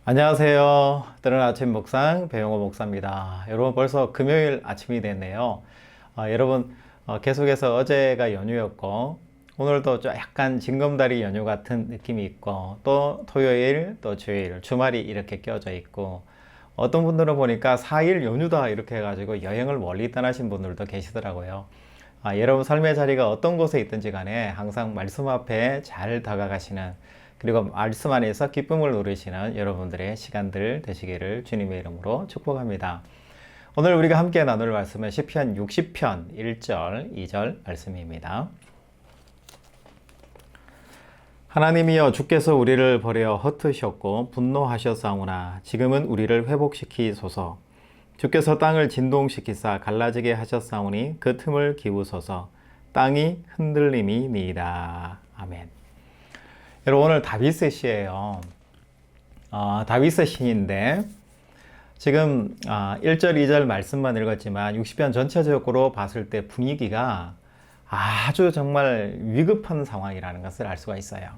안녕하세요. 뜨는 아침 묵상 배용호 목사입니다. 여러분 벌써 금요일 아침이 됐네요. 여러분 계속해서 어제가 연휴였고 오늘도 좀 약간 징검다리 연휴 같은 느낌이 있고 또 토요일 또 주일 주말이 이렇게 껴져 있고 어떤 분들은 보니까 4일 연휴다 이렇게 해가지고 여행을 멀리 떠나신 분들도 계시더라고요. 여러분 삶의 자리가 어떤 곳에 있든지 간에 항상 말씀 앞에 잘 다가가시는 그리고 말씀 안에서 기쁨을 누리시는 여러분들의 시간들 되시기를 주님의 이름으로 축복합니다. 오늘 우리가 함께 나눌 말씀은 시편 60편 1절 2절 말씀입니다. 하나님이여 주께서 우리를 버려 흩으셨고 분노하셨사오나 지금은 우리를 회복시키소서. 주께서 땅을 진동시키사 갈라지게 하셨사오니 그 틈을 기우소서. 땅이 흔들림이니이다. 아멘. 여러분 오늘 다윗의 시예요. 다윗의 시인데 지금 1절 2절 말씀만 읽었지만 60편 전체적으로 봤을 때 분위기가 아주 정말 위급한 상황이라는 것을 알 수가 있어요.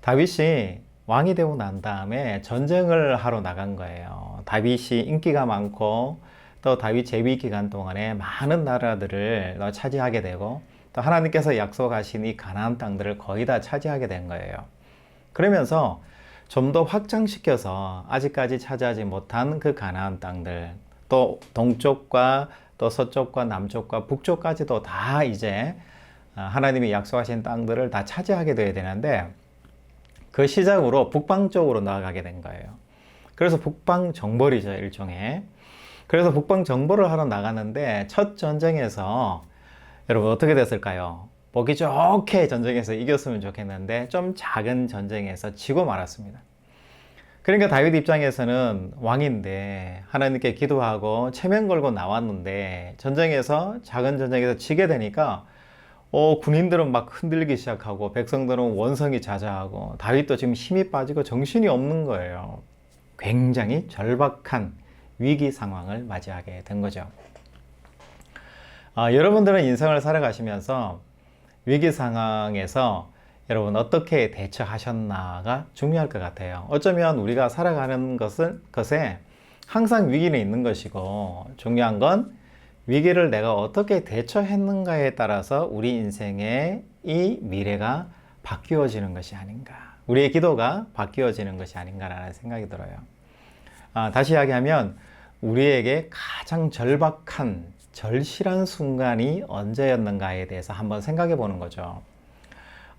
다윗이 왕이 되고 난 다음에 전쟁을 하러 나간 거예요. 다윗이 인기가 많고 또 다윗 재위 기간 동안에 많은 나라들을 차지하게 되고 또 하나님께서 약속하신 이 가나안 땅들을 거의 다 차지하게 된 거예요. 그러면서 좀 더 확장시켜서 아직까지 차지하지 못한 그 가나안 땅들, 또 동쪽과 또 서쪽과 남쪽과 북쪽까지도 다 이제 하나님이 약속하신 땅들을 다 차지하게 돼야 되는데 그 시작으로 북방 쪽으로 나아가게 된 거예요. 그래서 북방 정벌이죠, 일종의. 그래서 북방 정벌을 하러 나가는데 첫 전쟁에서 여러분 어떻게 됐을까요? 보기 좋게 전쟁에서 이겼으면 좋겠는데 좀 작은 전쟁에서 지고 말았습니다. 그러니까 다윗 입장에서는 왕인데 하나님께 기도하고 체면 걸고 나왔는데 작은 전쟁에서 지게 되니까 군인들은 막 흔들리기 시작하고 백성들은 원성이 자자하고 다윗도 지금 힘이 빠지고 정신이 없는 거예요. 굉장히 절박한 위기 상황을 맞이하게 된 거죠. 여러분들은 인생을 살아가시면서 위기 상황에서 여러분 어떻게 대처하셨나가 중요할 것 같아요. 어쩌면 우리가 살아가는 것에 항상 위기는 있는 것이고 중요한 건 위기를 내가 어떻게 대처했는가에 따라서 우리 인생의 이 미래가 바뀌어지는 것이 아닌가, 우리의 기도가 바뀌어지는 것이 아닌가라는 생각이 들어요. 다시 이야기하면 우리에게 가장 절실한 순간이 언제였는가에 대해서 한번 생각해 보는 거죠.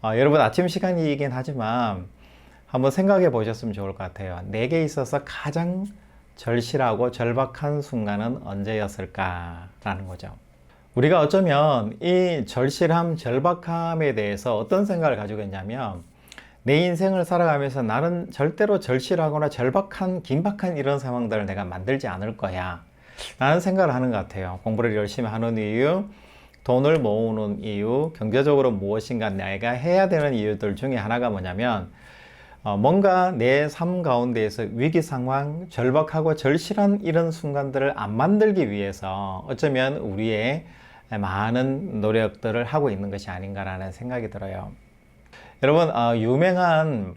여러분 아침 시간이긴 하지만 한번 생각해 보셨으면 좋을 것 같아요. 내게 있어서 가장 절실하고 절박한 순간은 언제였을까라는 거죠. 우리가 어쩌면 이 절실함, 절박함에 대해서 어떤 생각을 가지고 있냐면 내 인생을 살아가면서 나는 절대로 절실하거나 절박한, 긴박한 이런 상황들을 내가 만들지 않을 거야 라는 생각을 하는 것 같아요. 공부를 열심히 하는 이유, 돈을 모으는 이유, 경제적으로 무엇인가 내가 해야 되는 이유들 중에 하나가 뭐냐면 뭔가 내 삶 가운데에서 위기 상황, 절박하고 절실한 이런 순간들을 안 만들기 위해서 어쩌면 우리의 많은 노력들을 하고 있는 것이 아닌가라는 생각이 들어요. 여러분 유명한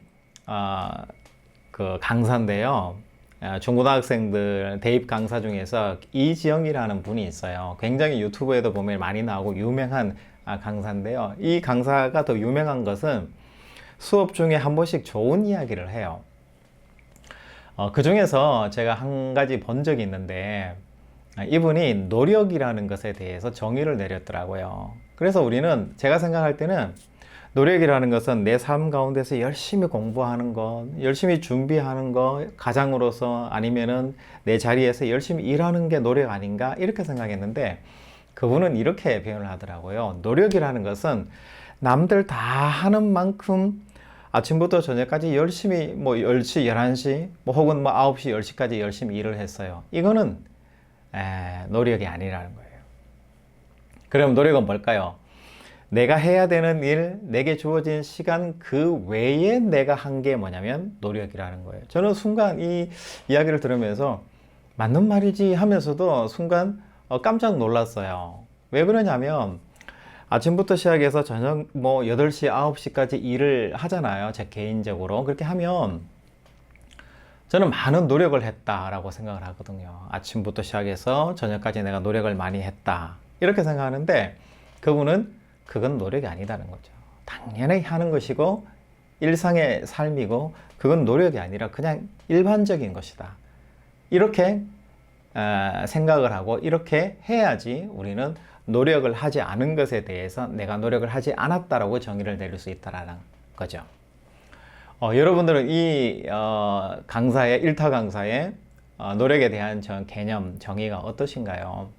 그 강사인데요. 중고등학생들 대입 강사 중에서 이지영이라는 분이 있어요. 굉장히 유튜브에도 보면 많이 나오고 유명한 강사인데요. 이 강사가 더 유명한 것은 수업 중에 한 번씩 좋은 이야기를 해요. 그 중에서 제가 한 가지 본 적이 있는데 이분이 노력이라는 것에 대해서 정의를 내렸더라고요. 그래서 제가 생각할 때는 노력이라는 것은 내 삶 가운데서 열심히 공부하는 것, 열심히 준비하는 것, 가장으로서 아니면은 내 자리에서 열심히 일하는 게 노력 아닌가 이렇게 생각했는데 그분은 이렇게 표현을 하더라고요. 노력이라는 것은 남들 다 하는 만큼 아침부터 저녁까지 열심히 10시, 11시 혹은 9시, 10시까지 열심히 일을 했어요. 이거는 노력이 아니라는 거예요. 그럼 노력은 뭘까요? 내가 해야 되는 일, 내게 주어진 시간 그 외에 내가 한 게 뭐냐면 노력이라는 거예요. 저는 순간 이 이야기를 들으면서 맞는 말이지 하면서도 순간 깜짝 놀랐어요. 왜 그러냐면 아침부터 시작해서 저녁 뭐 8시, 9시까지 일을 하잖아요. 제 개인적으로. 그렇게 하면 저는 많은 노력을 했다라고 생각을 하거든요. 아침부터 시작해서 저녁까지 내가 노력을 많이 했다. 이렇게 생각하는데 그분은 그건 노력이 아니다는 거죠. 당연히 하는 것이고 일상의 삶이고 그건 노력이 아니라 그냥 일반적인 것이다. 이렇게 생각을 하고 이렇게 해야지 우리는 노력을 하지 않은 것에 대해서 내가 노력을 하지 않았다라고 정의를 내릴 수 있다라는 거죠. 여러분들은 이 강사의 일타 강사의 노력에 대한 개념 정의가 어떠신가요?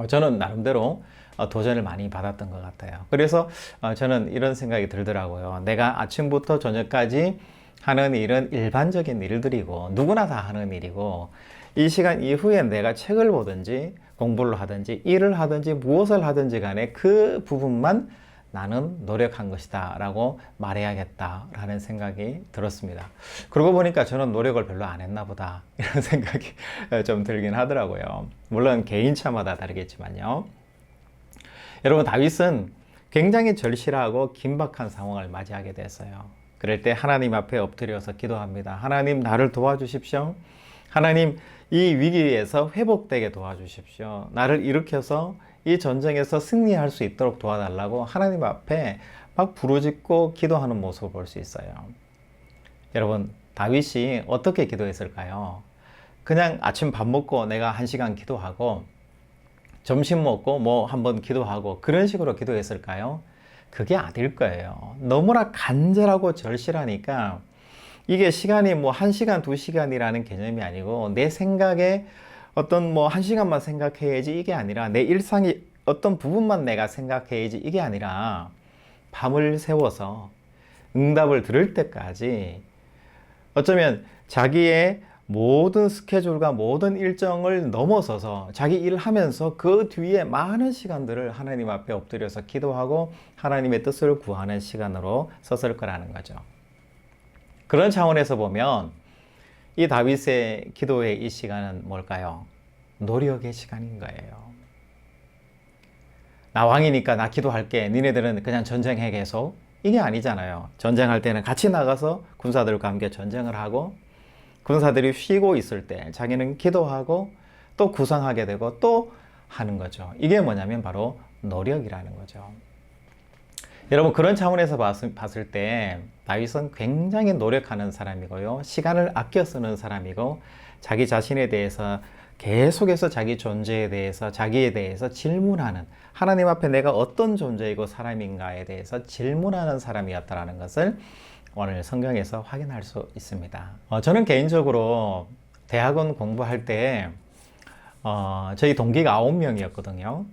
저는 나름대로 도전을 많이 받았던 것 같아요. 그래서 저는 이런 생각이 들더라고요. 내가 아침부터 저녁까지 하는 일은 일반적인 일들이고 누구나 다 하는 일이고 이 시간 이후에 내가 책을 보든지 공부를 하든지 일을 하든지 무엇을 하든지 간에 그 부분만 나는 노력한 것이다 라고 말해야겠다 라는 생각이 들었습니다. 그러고 보니까 저는 노력을 별로 안 했나 보다 이런 생각이 좀 들긴 하더라고요. 물론 개인차마다 다르겠지만요. 여러분, 다윗은 굉장히 절실하고 긴박한 상황을 맞이하게 됐어요. 그럴 때 하나님 앞에 엎드려서 기도합니다. 하나님, 나를 도와주십시오. 하나님, 이 위기에서 회복되게 도와주십시오. 나를 일으켜서 이 전쟁에서 승리할 수 있도록 도와달라고 하나님 앞에 막 부르짖고 기도하는 모습을 볼 수 있어요. 여러분, 다윗이 어떻게 기도했을까요? 그냥 아침 밥 먹고 내가 1시간 기도하고 점심 먹고 뭐 한번 기도하고 그런 식으로 기도했을까요? 그게 아닐 거예요. 너무나 간절하고 절실하니까 이게 시간이 뭐 1시간, 2시간이라는 개념이 아니고 내 생각에 어떤 뭐 1시간만 생각해야지 이게 아니라 내 일상의 어떤 부분만 내가 생각해야지 이게 아니라 밤을 새워서 응답을 들을 때까지 어쩌면 자기의 모든 스케줄과 모든 일정을 넘어서서 자기 일을 하면서 그 뒤에 많은 시간들을 하나님 앞에 엎드려서 기도하고 하나님의 뜻을 구하는 시간으로 썼을 거라는 거죠. 그런 차원에서 보면 이 다윗의 기도의 이 시간은 뭘까요? 노력의 시간인 거예요. 나 왕이니까 나 기도할게. 니네들은 그냥 전쟁해 계속. 이게 아니잖아요. 전쟁할 때는 같이 나가서 군사들과 함께 전쟁을 하고 군사들이 쉬고 있을 때 자기는 기도하고 또 구상하게 되고 또 하는 거죠. 이게 뭐냐면 바로 노력이라는 거죠. 여러분, 그런 차원에서 봤을 때 다윗은 굉장히 노력하는 사람이고요. 시간을 아껴 쓰는 사람이고 자기 자신에 대해서 계속해서 자기 존재에 대해서 자기에 대해서 질문하는, 하나님 앞에 내가 어떤 존재이고 사람인가에 대해서 질문하는 사람이었다는 것을 오늘 성경에서 확인할 수 있습니다. 저는 개인적으로 대학원 공부할 때 저희 동기가 9명이었거든요.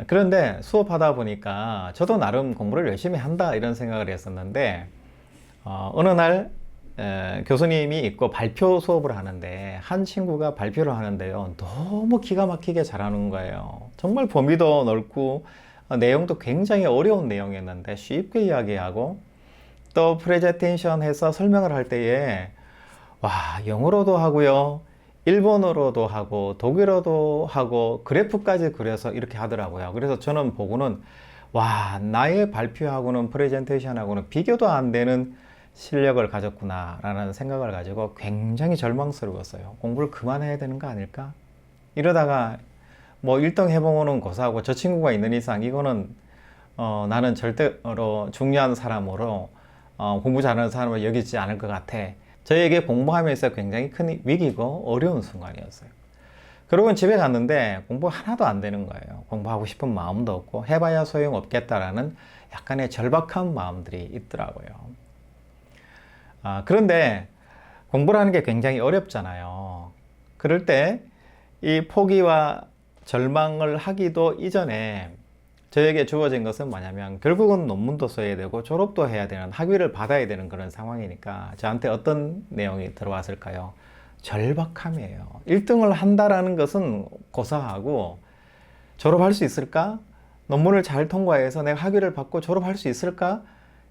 그런데 수업하다 보니까 저도 나름 공부를 열심히 한다 이런 생각을 했었는데 어느 날 교수님이 있고 발표 수업을 하는데 한 친구가 발표를 하는데요, 너무 기가 막히게 잘하는 거예요. 정말 범위도 넓고 내용도 굉장히 어려운 내용이었는데 쉽게 이야기하고 또 프레젠테이션 해서 설명을 할 때에 와, 영어로도 하고요, 일본어로도 하고 독일어도 하고 그래프까지 그려서 이렇게 하더라고요. 그래서 저는 보고는 와, 나의 발표하고는 프레젠테이션하고는 비교도 안 되는 실력을 가졌구나 라는 생각을 가지고 굉장히 절망스러웠어요. 공부를 그만해야 되는 거 아닐까? 이러다가 뭐 1등 해보고는 고사하고 저 친구가 있는 이상 이거는 나는 절대로 중요한 사람으로 공부 잘하는 사람을 여기지 않을 것 같아. 저에게 공부하면서 굉장히 큰 위기고 어려운 순간이었어요. 그러고 집에 갔는데 공부 하나도 안 되는 거예요. 공부하고 싶은 마음도 없고 해봐야 소용없겠다라는 약간의 절박한 마음들이 있더라고요. 그런데 공부라는 게 굉장히 어렵잖아요. 그럴 때 이 포기와 절망을 하기도 이전에 저에게 주어진 것은 뭐냐면 결국은 논문도 써야 되고 졸업도 해야 되는, 학위를 받아야 되는 그런 상황이니까 저한테 어떤 내용이 들어왔을까요? 절박함이에요. 1등을 한다라는 것은 고사하고 졸업할 수 있을까? 논문을 잘 통과해서 내가 학위를 받고 졸업할 수 있을까에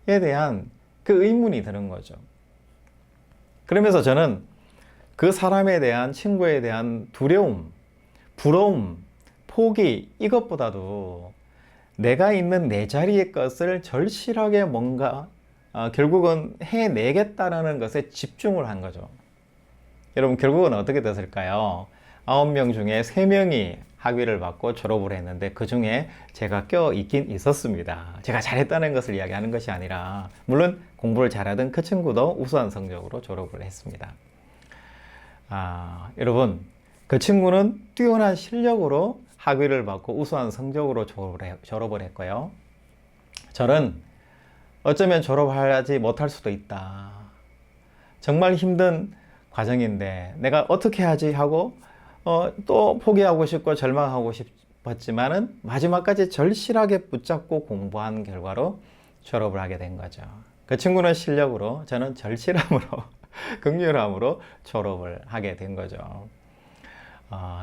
대한 그 의문이 드는 거죠. 그러면서 저는 그 사람에 대한, 친구에 대한 두려움, 부러움, 포기, 이것보다도 내가 있는 내 자리의 것을 절실하게 뭔가 결국은 해내겠다라는 것에 집중을 한 거죠. 여러분, 결국은 어떻게 됐을까요? 9명 중에 3명이 학위를 받고 졸업을 했는데 그 중에 제가 껴 있긴 있었습니다. 제가 잘했다는 것을 이야기하는 것이 아니라, 물론 공부를 잘하던 그 친구도 우수한 성적으로 졸업을 했습니다. 여러분, 그 친구는 뛰어난 실력으로 학위를 받고 우수한 성적으로 졸업을 했고요. 저는 어쩌면 졸업하지 못할 수도 있다. 정말 힘든 과정인데 내가 어떻게 하지 하고 또 포기하고 싶고 절망하고 싶었지만은 마지막까지 절실하게 붙잡고 공부한 결과로 졸업을 하게 된 거죠. 그 친구는 실력으로, 저는 절실함으로 긍휼함으로 졸업을 하게 된 거죠.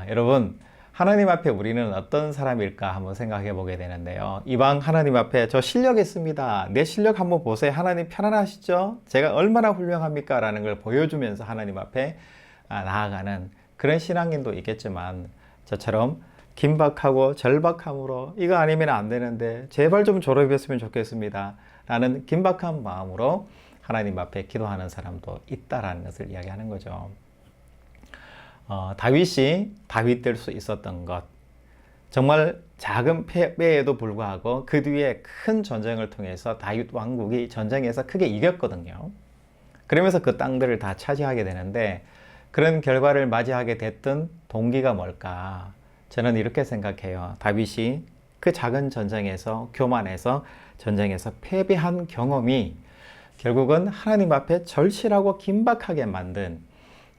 여러분, 하나님 앞에 우리는 어떤 사람일까 한번 생각해 보게 되는데요. 이방 하나님 앞에 저 실력 있습니다. 내 실력 한번 보세요. 하나님 편안하시죠? 제가 얼마나 훌륭합니까? 라는 걸 보여주면서 하나님 앞에 나아가는 그런 신앙인도 있겠지만, 저처럼 긴박하고 절박함으로 이거 아니면 안 되는데 제발 좀 졸업했으면 좋겠습니다 라는 긴박한 마음으로 하나님 앞에 기도하는 사람도 있다라는 것을 이야기하는 거죠. 다윗이 다윗 될 수 있었던 것, 정말 작은 패배에도 불구하고 그 뒤에 큰 전쟁을 통해서 다윗 왕국이 전쟁에서 크게 이겼거든요. 그러면서 그 땅들을 다 차지하게 되는데, 그런 결과를 맞이하게 됐던 동기가 뭘까? 저는 이렇게 생각해요. 다윗이 그 작은 전쟁에서, 교만해서 전쟁에서 패배한 경험이 결국은 하나님 앞에 절실하고 긴박하게 만든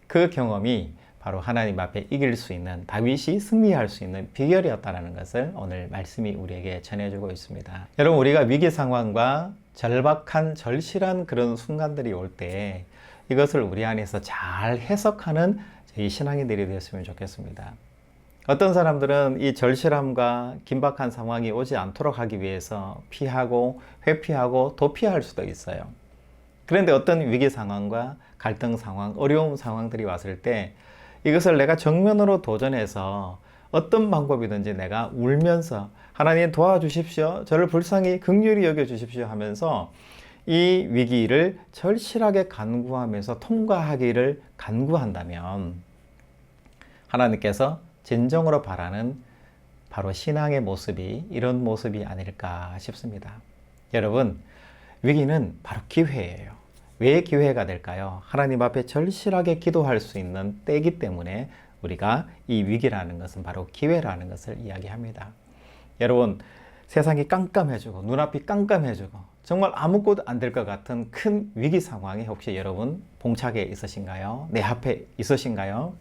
그 경험이 바로 하나님 앞에 이길 수 있는, 다윗이 승리할 수 있는 비결이었다는 것을 오늘 말씀이 우리에게 전해주고 있습니다. 여러분, 우리가 위기 상황과 절박한 절실한 그런 순간들이 올 때 이것을 우리 안에서 잘 해석하는 저희 신앙인들이 되었으면 좋겠습니다. 어떤 사람들은 이 절실함과 긴박한 상황이 오지 않도록 하기 위해서 피하고 회피하고 도피할 수도 있어요. 그런데 어떤 위기 상황과 갈등 상황, 어려운 상황들이 왔을 때 이것을 내가 정면으로 도전해서 어떤 방법이든지 내가 울면서 하나님 도와주십시오, 저를 불쌍히 긍휼히 여겨주십시오 하면서 이 위기를 절실하게 간구하면서 통과하기를 간구한다면 하나님께서 진정으로 바라는 바로 신앙의 모습이 이런 모습이 아닐까 싶습니다. 여러분, 위기는 바로 기회예요. 왜 기회가 될까요? 하나님 앞에 절실하게 기도할 수 있는 때이기 때문에 우리가 이 위기라는 것은 바로 기회라는 것을 이야기합니다. 여러분, 세상이 깜깜해지고 눈앞이 깜깜해지고 정말 아무것도 안 될 것 같은 큰 위기 상황에 혹시 여러분 봉착해 있으신가요? 내 앞에 있으신가요?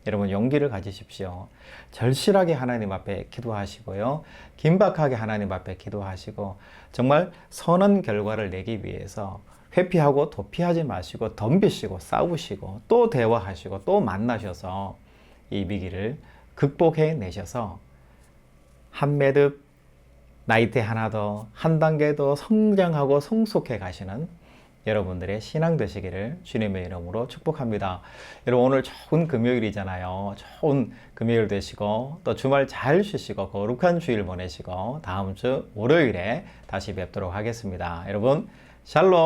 여러분, 용기를 가지십시오. 절실하게 하나님 앞에 기도하시고요. 긴박하게 하나님 앞에 기도하시고 정말 선한 결과를 내기 위해서 회피하고 도피하지 마시고 덤비시고 싸우시고 또 대화하시고 또 만나셔서 이 위기를 극복해 내셔서 한 매듭 나이테 하나 더, 한 단계 더 성장하고 성숙해 가시는 여러분들의 신앙 되시기를 주님의 이름으로 축복합니다. 여러분, 오늘 좋은 금요일이잖아요. 좋은 금요일 되시고 또 주말 잘 쉬시고 거룩한 주일 보내시고 다음 주 월요일에 다시 뵙도록 하겠습니다. 여러분, 샬롬.